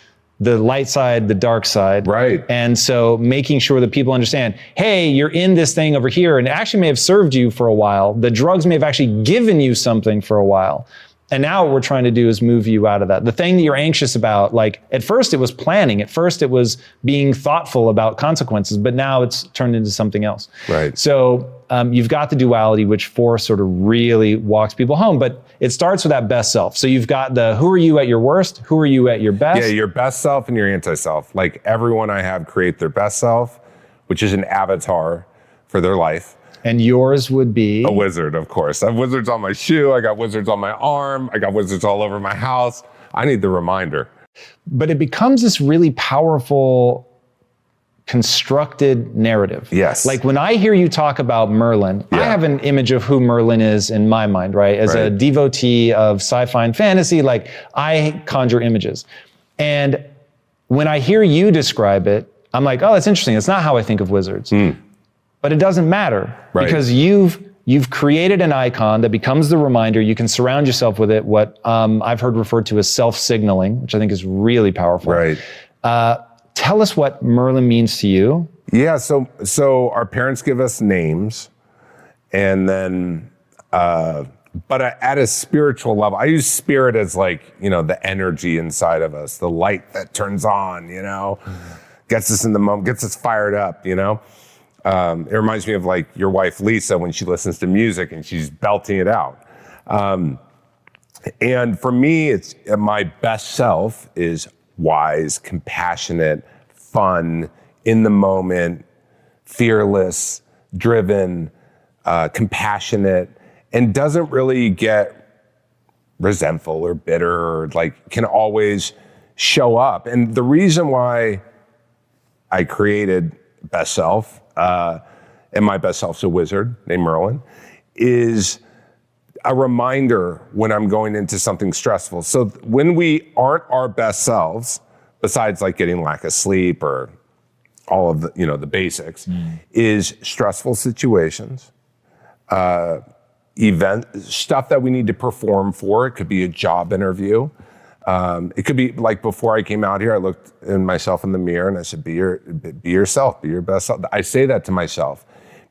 the light side, the dark side. Right. And so making sure that people understand, hey, you're in this thing over here and it actually may have served you for a while. The drugs may have actually given you something for a while. And now what we're trying to do is move you out of that. The thing that you're anxious about, like at first it was planning, at first it was being thoughtful about consequences, but now it's turned into something else. Right. So you've got the duality, which force sort of really walks people home, but it starts with that best self. So you've got the, who are you at your worst? Who are you at your best? Yeah, your best self and your anti-self. Like everyone I have create their best self, which is an avatar for their life. And yours would be? A wizard, of course. I have wizards on my shoe. I got wizards on my arm. I got wizards all over my house. I need the reminder. But it becomes this really powerful, constructed narrative. Yes. Like when I hear you talk about Merlin, I have an image of who Merlin is in my mind, right? As a devotee of sci-fi and fantasy, like I conjure images. And when I hear you describe it, I'm like, oh, that's interesting. It's not how I think of wizards. But it doesn't matter because you've created an icon that becomes the reminder. You can surround yourself with it, what I've heard referred to as self-signaling, which I think is really powerful. Right. Tell us what Merlin means to you. Yeah, so our parents give us names, and then, but at a spiritual level, I use spirit as like, the energy inside of us, the light that turns on, gets us in the moment, gets us fired up, It reminds me of like your wife, Lisa, when she listens to music and she's belting it out. And for me, it's my best self is wise, compassionate, fun, in the moment, fearless, driven, compassionate, and doesn't really get resentful or bitter or like can always show up. And the reason why I created Best Self, and my best self's a wizard named Merlin, is a reminder when I'm going into something stressful. So when we aren't our best selves, besides like getting lack of sleep or all of the, the basics, is stressful situations, stuff that we need to perform for. It could be a job interview. It could be like before I came out here, I looked in myself in the mirror and I said, be yourself, be your best self. I say that to myself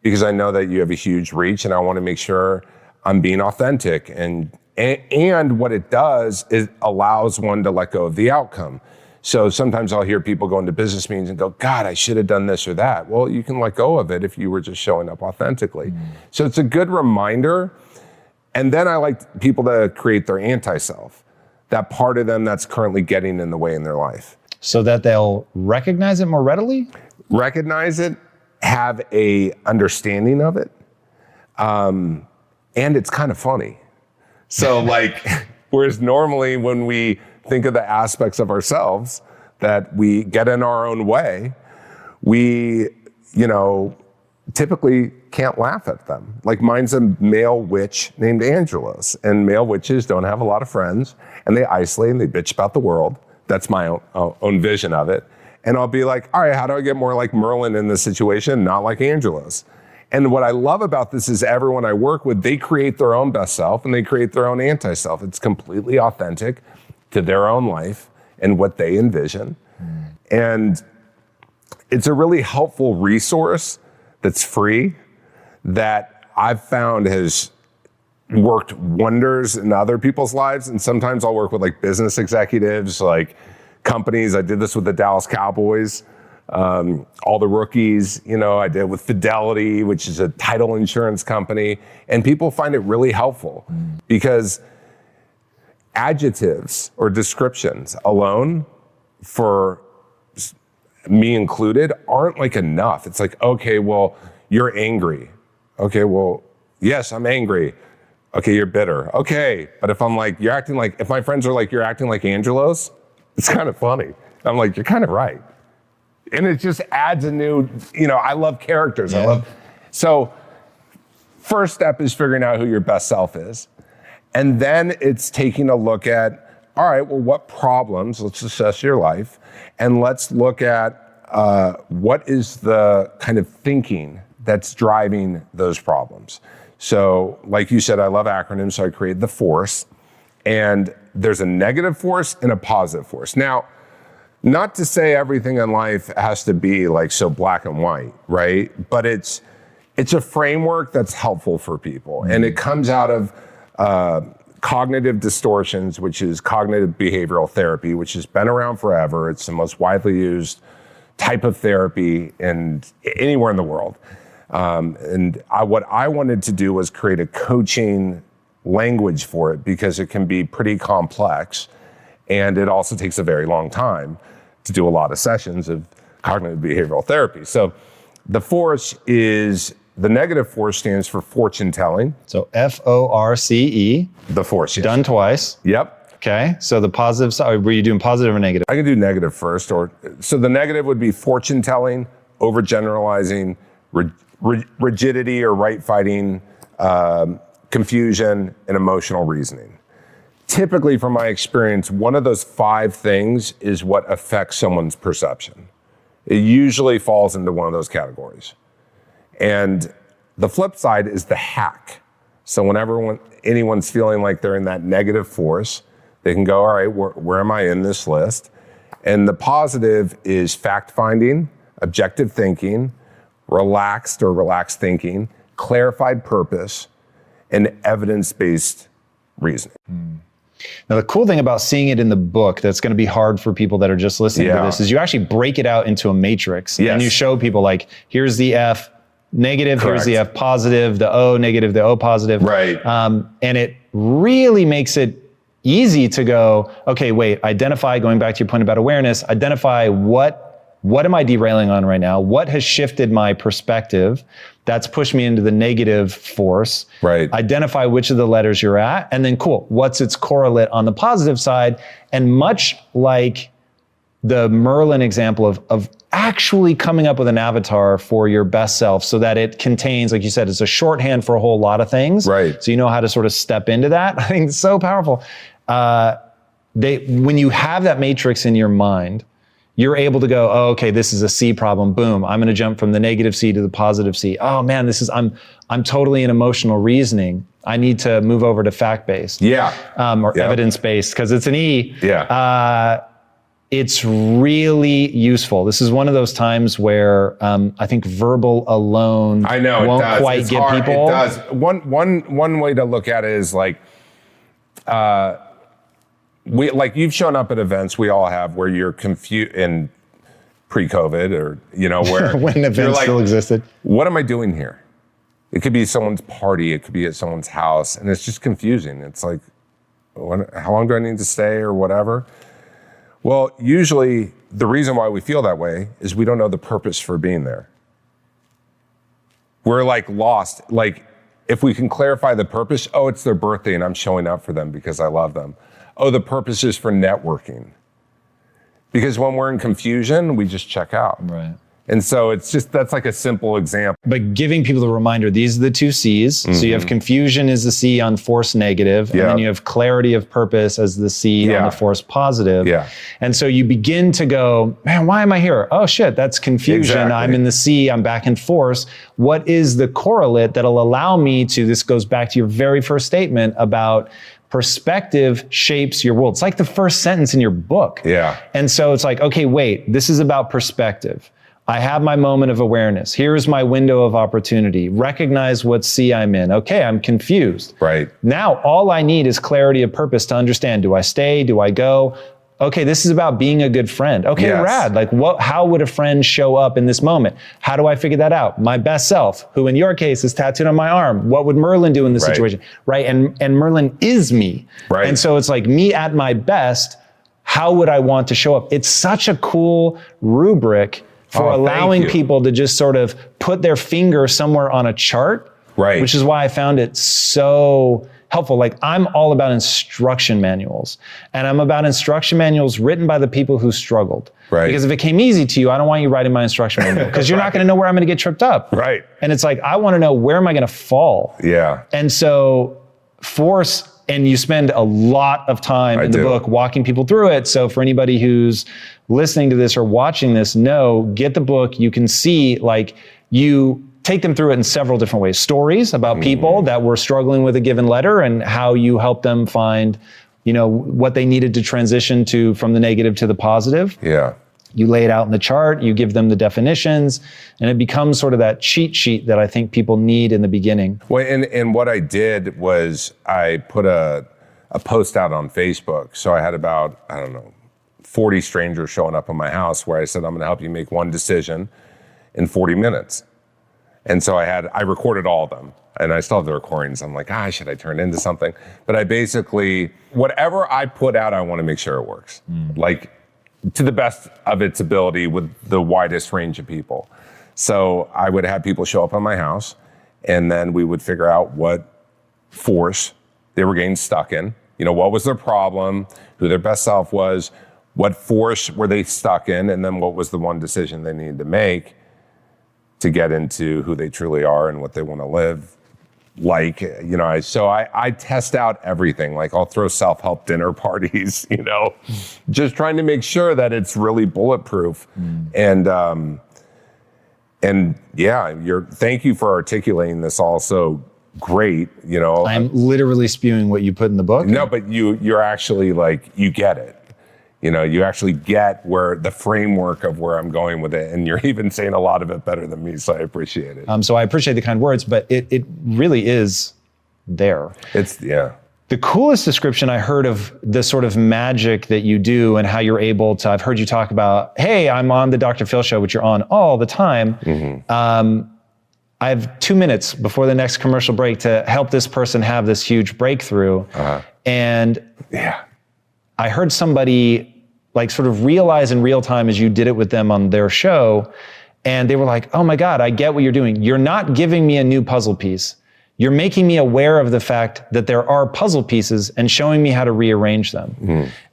because I know that you have a huge reach and I want to make sure I'm being authentic. And what it does is allows one to let go of the outcome. So sometimes I'll hear people go into business meetings and go, God, I should have done this or that. Well, you can let go of it if you were just showing up authentically. So it's a good reminder. And then I like people to create their anti-self, that part of them that's currently getting in the way in their life. So that they'll recognize it more readily? Recognize it, have a understanding of it, and it's kind of funny. So like, whereas normally when we think of the aspects of ourselves that we get in our own way, we, typically can't laugh at them. Like mine's a male witch named Angelos, and male witches don't have a lot of friends, and they isolate and they bitch about the world. That's my own vision of it. And I'll be like, all right, how do I get more like Merlin in this situation, not like Angelos? And what I love about this is everyone I work with, they create their own best self and they create their own anti-self. It's completely authentic to their own life and what they envision. And it's a really helpful resource that's free that I've found has worked wonders in other people's lives. And sometimes I'll work with like business executives, like companies. I did this with the Dallas Cowboys, all the rookies, I did with Fidelity, which is a title insurance company. And people find it really helpful because adjectives or descriptions alone, for me included, aren't like enough. It's like, okay, well, you're angry. Okay, well, yes, I'm angry. Okay, you're bitter. Okay, but if I'm like, if my friends are like, you're acting like Angelos, it's kind of funny. I'm like, you're kind of right. And it just adds a new, I love characters. Yeah. So first step is figuring out who your best self is. And then it's taking a look at, all right, well, what problems, let's assess your life, and let's look at what is the kind of thinking that's driving those problems. So like you said, I love acronyms, so I created the FORCE, and there's a negative force and a positive force. Now, not to say everything in life has to be like so black and white, right? But it's a framework that's helpful for people. And it comes out of cognitive distortions, which is cognitive behavioral therapy, which has been around forever. It's the most widely used type of therapy anywhere in the world. What I wanted to do was create a coaching language for it because it can be pretty complex, and it also takes a very long time to do a lot of sessions of cognitive behavioral therapy. So the force is, the negative force stands for fortune telling. So FORCE. The force, yes. Done twice. Yep. Okay. So the positive side, were you doing positive or negative? I can do negative first. So the negative would be fortune telling, overgeneralizing, rigidity or right fighting, confusion, and emotional reasoning. Typically, from my experience, one of those 5 things is what affects someone's perception. It usually falls into one of those categories. And the flip side is the hack. So whenever anyone's feeling like they're in that negative force, they can go, all right, where am I in this list? And the positive is fact-finding, objective thinking, relaxed thinking, clarified purpose, and evidence-based reasoning. Now, the cool thing about seeing it in the book that's going to be hard for people that are just listening to this is you actually break it out into a matrix. Yes. And you show people like, here's the F negative, Correct. Here's the F positive, the O negative, the O positive. Right. And it really makes it easy to go, okay, wait, identify, going back to your point about awareness, identify what am I derailing on right now? What has shifted my perspective that's pushed me into the negative force? Right. Identify which of the letters you're at, and then cool, what's its correlate on the positive side? And much like the Merlin example of actually coming up with an avatar for your best self so that it contains, like you said, it's a shorthand for a whole lot of things. Right. So you know how to sort of step into that. I think it's so powerful. When you have that matrix in your mind, you're able to go, oh, okay, this is a C problem. Boom. I'm going to jump from the negative C to the positive C. Oh man, I'm totally in emotional reasoning. I need to move over to fact-based. Yeah. Or evidence-based, because it's an E. Yeah. It's really useful. This is one of those times where I think verbal alone won't quite get people. It does. One way to look at it is like, like you've shown up at events, we all have, where you're confused in pre-COVID, or, you know, where when events still existed. What am I doing here? It could be someone's party, it could be at someone's house, and it's just confusing. It's like, how long do I need to stay or whatever? Well, usually the reason why we feel that way is we don't know the purpose for being there. We're like lost. Like, if we can clarify the purpose, oh, it's their birthday and I'm showing up for them because I love them. Oh, the purpose is for networking. Because when we're in confusion, we just check out. Right. And so it's just, that's like a simple example. But giving people the reminder, these are the two C's. So you have confusion as the C on force negative, and then you have clarity of purpose as the C on the force positive. Yeah. And so you begin to go, man, why am I here? Oh shit, that's confusion. Exactly. I'm in the C, I'm back in force. What is the correlate that'll allow me to, this goes back to your very first statement about perspective shapes your world. It's like the first sentence in your book. Yeah. And so it's like, okay, wait, this is about perspective. I have my moment of awareness. Here's my window of opportunity. Recognize what C I'm in. Okay, I'm confused. Right. Now, all I need is clarity of purpose to understand. Do I stay? Do I go? Okay, this is about being a good friend. Okay, rad. Like, how would a friend show up in this moment? How do I figure that out? My best self, who in your case is tattooed on my arm. What would Merlin do in this situation? Right. And Merlin is me. Right. And so it's like, me at my best, how would I want to show up? It's such a cool rubric for allowing people to just sort of put their finger somewhere on a chart, right? Which is why I found it so helpful. Like, I'm all about instruction manuals, and I'm about instruction manuals written by the people who struggled. Right. Because if it came easy to you, I don't want you writing my instruction manual, because you're not going to know where I'm going to get tripped up. Right. And it's like, I want to know, where am I going to fall? Yeah. And so force, and you spend a lot of time in the book walking people through it. So for anybody who's listening to this or watching this, get the book. You can see, like, you take them through it in several different ways. Stories about people that were struggling with a given letter, and how you help them find, what they needed to transition to from the negative to the positive. Yeah. You lay it out in the chart, you give them the definitions, and it becomes sort of that cheat sheet that I think people need in the beginning. Well, and what I did was I put a post out on Facebook. So I had about, 40 strangers showing up at my house, where I said, I'm going to help you make one decision in 40 minutes. And so I recorded all of them, and I still have the recordings. I'm like, should I turn it into something? But I basically, whatever I put out, I want to make sure it works. Like, to the best of its ability with the widest range of people. So I would have people show up at my house, and then we would figure out what force they were getting stuck in. What was their problem, who their best self was, what force were they stuck in, and then what was the one decision they needed to make to get into who they truly are and what they want to live like. So I test out everything. Like, I'll throw self-help dinner parties, just trying to make sure that it's really bulletproof. And thank you for articulating this all so great. I'm literally spewing what you put in the book. No, but you're actually, like, you get it. You actually get where the framework of where I'm going with it, and you're even saying a lot of it better than me, so I appreciate it. So I appreciate the kind words, but it really is there. The coolest description I heard of the sort of magic that you do, and how you're able to, I've heard you talk about, hey, I'm on the Dr. Phil show, which you're on all the time. I have 2 minutes before the next commercial break to help this person have this huge breakthrough. And I heard somebody, like, sort of realize in real time as you did it with them on their show, and they were like, oh my God, I get what you're doing. You're not giving me a new puzzle piece. You're making me aware of the fact that there are puzzle pieces and showing me how to rearrange them.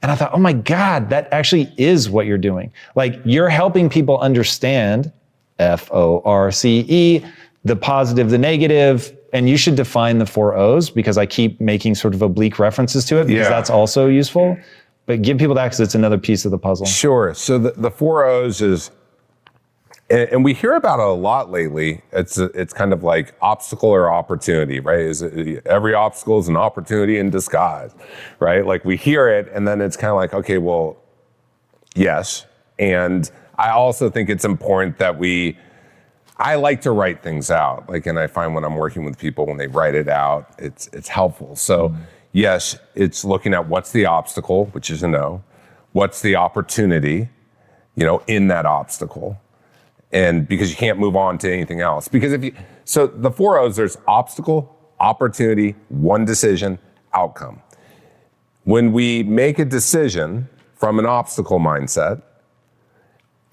And I thought, oh my God, that actually is what you're doing. Like, you're helping people understand FORCE, the positive, the negative, and you should define the 4 O's, because I keep making sort of oblique references to it, because that's also useful. But give people that, because it's another piece of the puzzle. Sure. So the 4 O's is, and we hear about it a lot lately. It's kind of like obstacle or opportunity, right? Every obstacle is an opportunity in disguise, right? Like, we hear it, and then it's kind of like, okay, well, yes. And I also think it's important that I like to write things out. Like, and I find when I'm working with people, when they write it out, it's helpful. So, yes, it's looking at what's the obstacle, which is a no, what's the opportunity, in that obstacle. And because you can't move on to anything else. Because so the 4 O's, there's obstacle, opportunity, one decision, outcome. When we make a decision from an obstacle mindset,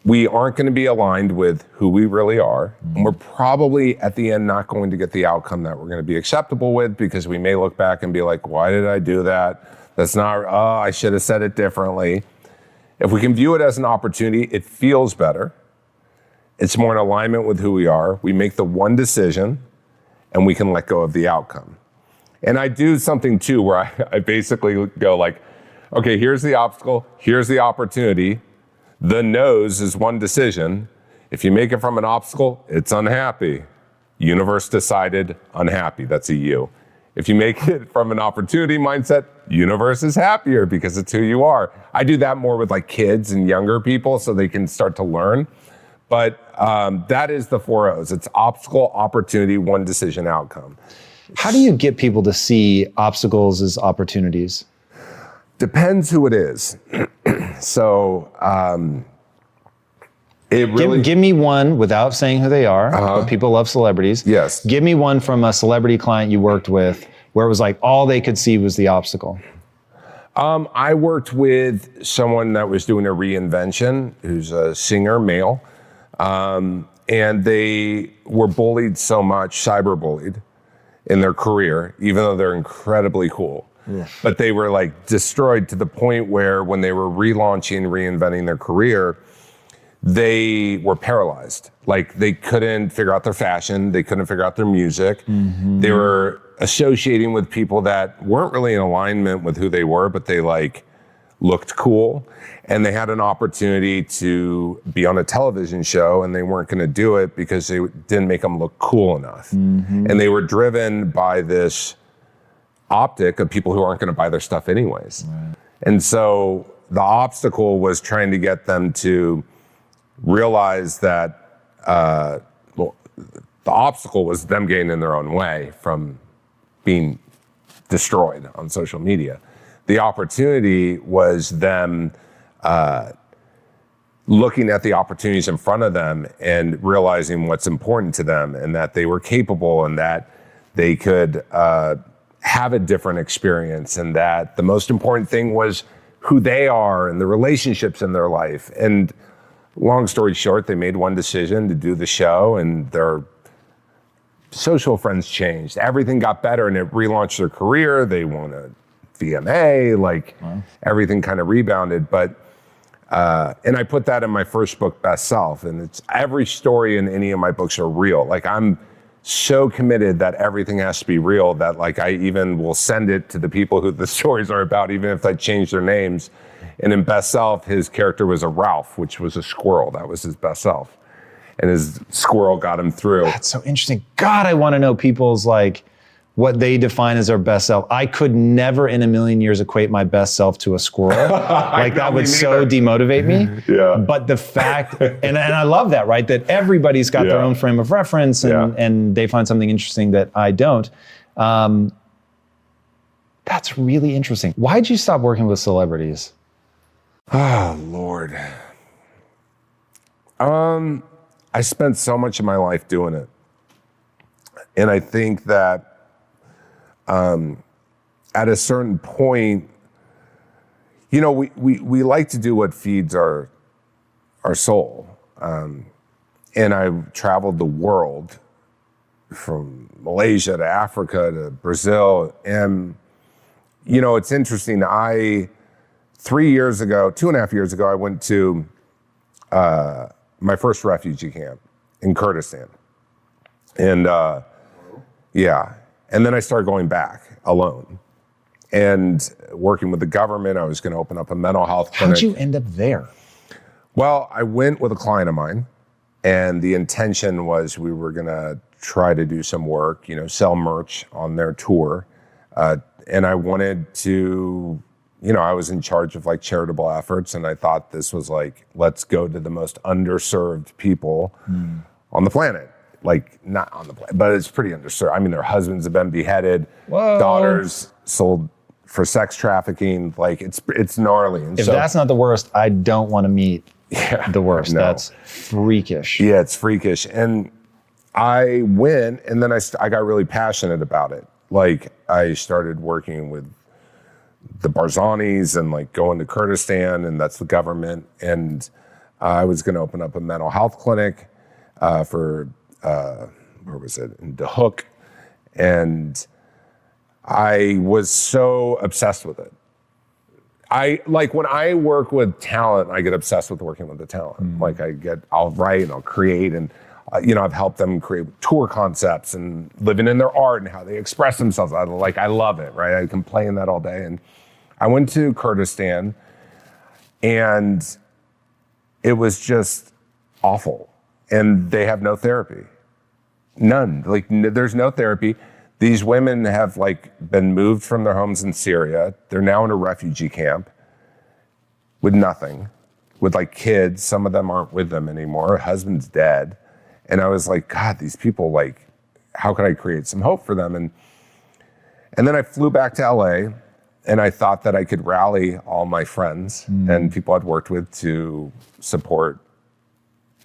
we aren't going to be aligned with who we really are. And we're probably at the end not going to get the outcome that we're going to be acceptable with, because we may look back and be like, why did I do that? That's not, I should have said it differently. If we can view it as an opportunity, it feels better. It's more in alignment with who we are. We make the one decision and we can let go of the outcome. And I do something too where I basically go like, okay, here's the obstacle, here's the opportunity. The no's is one decision. If you make it from an obstacle, it's unhappy. Universe decided, unhappy, that's a U. If you make it from an opportunity mindset, universe is happier because it's who you are. I do that more with like kids and younger people so they can start to learn. But that is the 4 O's. It's obstacle, opportunity, one decision, outcome. How do you get people to see obstacles as opportunities? Depends who it is. So it really... Give me one without saying who they are, but people love celebrities. Yes. Give me one from a celebrity client you worked with where it was like all they could see was the obstacle. I worked with someone that was doing a reinvention, who's a singer, male, and they were bullied so much, cyberbullied, in their career, even though they're incredibly cool. Yeah. But they were like destroyed to the point where when they were relaunching, reinventing their career, they were paralyzed. Like they couldn't figure out their fashion. They couldn't figure out their music. Mm-hmm. They were associating with people that weren't really in alignment with who they were, but they like looked cool. And they had an opportunity to be on a television show and they weren't going to do it because they didn't make them look cool enough. Mm-hmm. And they were driven by this optic of people who aren't going to buy their stuff anyways. Right. And so the obstacle was trying to get them to realize that, the obstacle was them getting in their own way from being destroyed on social media. The opportunity was them looking at the opportunities in front of them and realizing what's important to them and that they were capable and that they could have a different experience and that the most important thing was who they are and the relationships in their life. And long story short, they made one decision to do the show and their social friends changed. Everything got better and it relaunched their career. They won a VMA, everything kind of rebounded. But, and I put that in my first book, Best Self, and it's every story in any of my books are real. Like I'm so committed that everything has to be real that like I even will send it to the people who the stories are about, even if I change their names. And in Best Self, his character was a Ralph, which was a squirrel. That was his best self. And his squirrel got him through. That's so interesting. God, I want to know people's like what they define as their best self. I could never in a million years equate my best self to a squirrel. Like that would so demotivate me. Yeah. But the fact, and I love that, right? That everybody's got their own frame of reference and they find something interesting that I don't. That's really interesting. Why'd you stop working with celebrities? Oh, Lord. I spent so much of my life doing it. And I think that at a certain point, you know, we like to do what feeds our soul. And I traveled the world from Malaysia to Africa to Brazil. And, you know, it's interesting. 2.5 years ago, I went to my first refugee camp in Kurdistan. And and then I started going back alone and working with the government. I was going to open up a mental health clinic. How'd you end up there? Well, I went with a client of mine and the intention was we were going to try to do some work, you know, sell merch on their tour. And I wanted to, you know, I was in charge of like charitable efforts and I thought this was like, let's go to the most underserved people on the planet. Like not on the planet, but it's pretty underserved. I mean, their husbands have been beheaded, daughters sold for sex trafficking. Like it's gnarly. And If that's not the worst, I don't want to meet the worst. no. That's freakish. Yeah, it's freakish. And I went, and then I got really passionate about it. Like I started working with the Barzanis and like going to Kurdistan, and that's the government. And I was going to open up a mental health clinic for, where was it? In Dahuk. And I was so obsessed with it. When I work with talent, I get obsessed with working with the talent. Like I'll write and I'll create, and I've helped them create tour concepts and living in their art and how they express themselves. I love it, right? I can play in that all day. And I went to Kurdistan, and it was just awful. And they have no therapy, none. Like there's no therapy. These women have been moved from their homes in Syria. They're now in a refugee camp with nothing, with kids. Some of them aren't with them anymore. Her husband's dead. And I was like, God, these people, how can I create some hope for them? And then I flew back to LA, and I thought that I could rally all my friends and people I'd worked with to support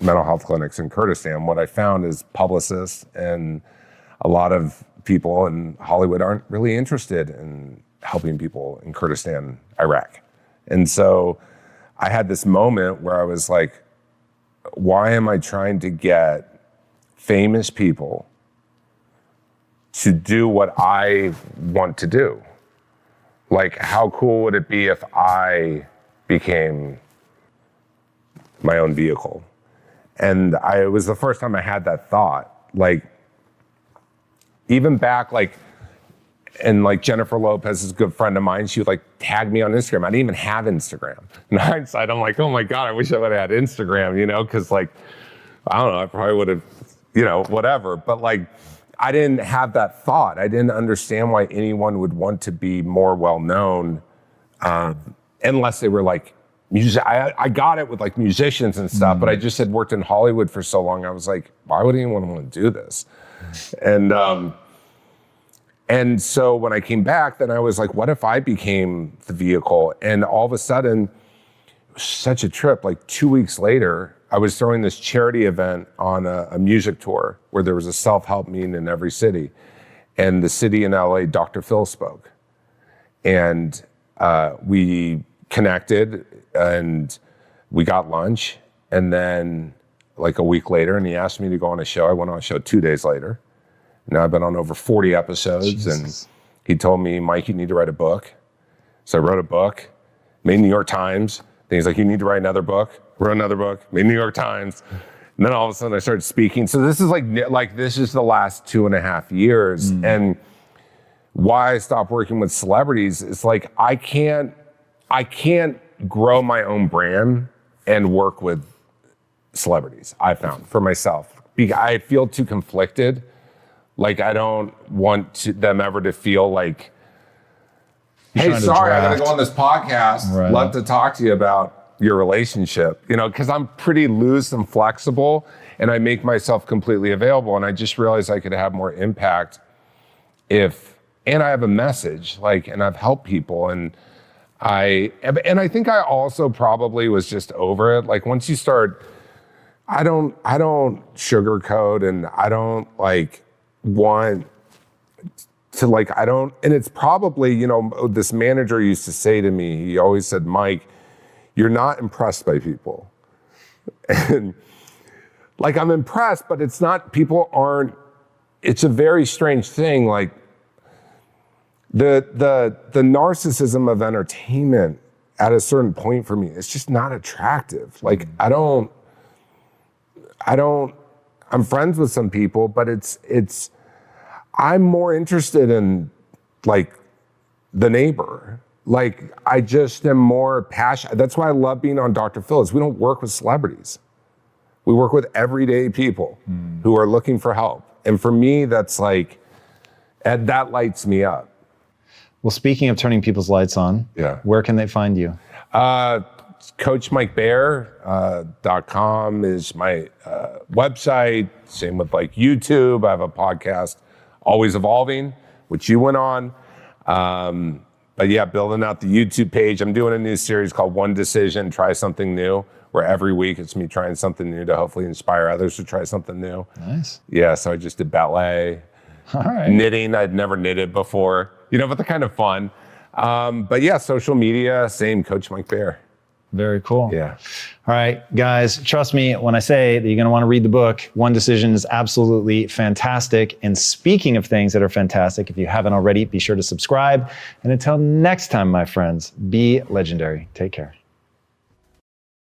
mental health clinics in Kurdistan. What I found is publicists and a lot of people in Hollywood aren't really interested in helping people in Kurdistan, Iraq. And so I had this moment where I was like, why am I trying to get famous people to do what I want to do? How cool would it be if I became my own vehicle? And it was the first time I had that thought. Even back, and Jennifer Lopez is a good friend of mine. She would tag me on Instagram. I didn't even have Instagram. In hindsight, I'm like, oh my God, I wish I would have had Instagram, because I don't know, I probably would have, whatever. But I didn't have that thought. I didn't understand why anyone would want to be more well-known unless they were music. I got it with musicians and stuff, but I just had worked in Hollywood for so long. I was like, why would anyone want to do this? And so when I came back, then I was like, what if I became the vehicle? And all of a sudden, it was such a trip. 2 weeks later, I was throwing this charity event on a music tour where there was a self-help meeting in every city. And the city in LA, Dr. Phil spoke. And we connected and we got lunch. And then a week later, and he asked me to go on a show. I went on a show 2 days later. Now I've been on over 40 episodes. Jesus. And he told me, Mike, you need to write a book. So I wrote a book, made New York Times. Then he's like, you need to write another book. Wrote another book, made New York Times. And then all of a sudden I started speaking. So this is this is the last 2.5 years. And why I stopped working with celebrities is I can't grow my own brand and work with celebrities, I found, for myself. I feel too conflicted. I don't want them ever to feel hey, sorry, I gotta go on this podcast. Right. Love to talk to you about your relationship, because I'm pretty loose and flexible, and I make myself completely available. And I just realized I could have more impact and I have a message, and I've helped people. And I think I also probably was just over it. Once you start, I don't sugarcoat, and I don't want to I don't, and it's probably, this manager used to say to me, he always said, Mike, you're not impressed by people. And I'm impressed, but it's not, people aren't, it's a very strange thing. The narcissism of entertainment at a certain point for me, it's just not attractive. I'm friends with some people, but I'm more interested in the neighbor. I just am more passionate. That's why I love being on Dr. Phil, is we don't work with celebrities. We work with everyday people who are looking for help. And for me, that's that lights me up. Well, speaking of turning people's lights on, where can they find you? CoachMikeBayer.com is my website. Same with YouTube. I have a podcast, Always Evolving, which you went on. But yeah, building out the YouTube page. I'm doing a new series called One Decision, Try Something New, where every week it's me trying something new to hopefully inspire others to try something new. Nice. Yeah, so I just did ballet, All right. knitting. I'd never knitted before, but they're kind of fun. But yeah, social media, same, Coach Mike Bear. Very cool. Yeah. All right, guys, trust me when I say that you're going to want to read the book. One Decision is absolutely fantastic. And speaking of things that are fantastic, if you haven't already, be sure to subscribe. And until next time, my friends, be legendary. Take care.